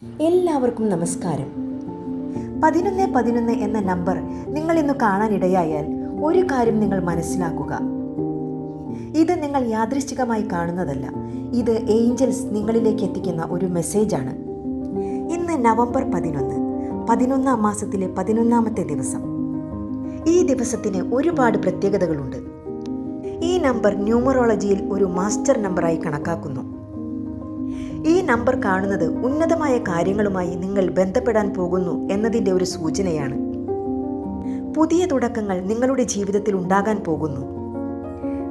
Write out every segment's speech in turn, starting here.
എല്ലാവർക്കും നമസ്കാരം. 1111 എന്ന നമ്പർ നിങ്ങൾ ഇന്ന് കാണാനിടയായാൽ ഒരു കാര്യം നിങ്ങൾ മനസ്സിലാക്കുക. ഇത് നിങ്ങൾ യാദൃശ്ചികമായി കാണുന്നതല്ല. ഇത് ഏഞ്ചൽസ് നിങ്ങളിലേക്ക് എത്തിക്കുന്ന ഒരു മെസ്സേജാണ്. ഇന്ന് നവംബർ 11, 11ാം മാസത്തിലെ 11ാമത്തെ ദിവസം. ഈ ദിവസത്തിന് ഒരുപാട് പ്രത്യേകതകളുണ്ട്. ഈ നമ്പർ ന്യൂമറോളജിയിൽ ഒരു മാസ്റ്റർ നമ്പറായി കണക്കാക്കുന്നു. ഈ നമ്പർ കാണുന്നത് ഉന്നതമായ കാര്യങ്ങളുമായി നിങ്ങൾ ബന്ധപ്പെടാൻ പോകുന്നു എന്നതിൻ്റെ ഒരു സൂചനയാണ്. പുതിയ തുടക്കങ്ങൾ നിങ്ങളുടെ ജീവിതത്തിൽ ഉണ്ടാകാൻ പോകുന്നു.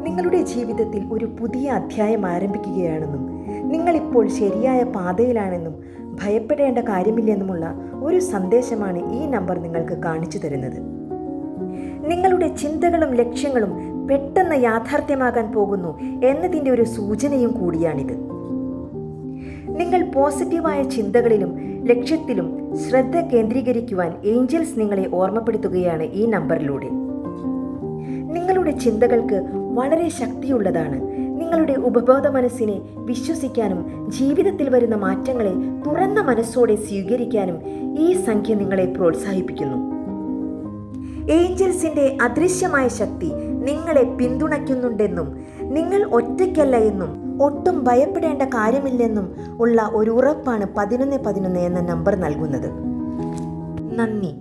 നിങ്ങളുടെ ജീവിതത്തിൽ ഒരു പുതിയ അധ്യായം ആരംഭിക്കുകയാണെന്നും നിങ്ങളിപ്പോൾ ശരിയായ പാതയിലാണെന്നും ഭയപ്പെടേണ്ട കാര്യമില്ലെന്നുമുള്ള ഒരു സന്ദേശമാണ് ഈ നമ്പർ നിങ്ങൾക്ക് കാണിച്ചു തരുന്നത്. നിങ്ങളുടെ ചിന്തകളും ലക്ഷ്യങ്ങളും പെട്ടെന്ന് യാഥാർത്ഥ്യമാകാൻ പോകുന്നു എന്നതിൻ്റെ ഒരു സൂചനയും കൂടിയാണിത്. നിങ്ങൾ പോസിറ്റീവായ ചിന്തകളിലും ലക്ഷ്യത്തിലും ശ്രദ്ധ കേന്ദ്രീകരിക്കുവാൻ ഏഞ്ചൽസ് നിങ്ങളെ ഓർമ്മപ്പെടുത്തുകയാണ് ഈ നമ്പറിലൂടെ. നിങ്ങളുടെ ചിന്തകൾക്ക് വളരെ ശക്തിയുള്ളതാണ്. നിങ്ങളുടെ ഉപബോധ മനസ്സിനെ വിശ്വസിക്കാനും ജീവിതത്തിൽ വരുന്ന മാറ്റങ്ങളെ തുറന്ന മനസ്സോടെ സ്വീകരിക്കാനും ഈ സംഖ്യ നിങ്ങളെ പ്രോത്സാഹിപ്പിക്കുന്നു. ഏഞ്ചൽസിന്റെ അദൃശ്യമായ ശക്തി നിങ്ങളെ പിന്തുണയ്ക്കുന്നുണ്ടെന്നും നിങ്ങൾ ഒറ്റയ്ക്കല്ല എന്നും ഒട്ടും ഭയപ്പെടേണ്ട കാര്യമില്ലെന്നും ഉള്ള ഒരു ഉറപ്പാണ് 1111 എന്ന നമ്പർ നൽകുന്നത്. നന്ദി.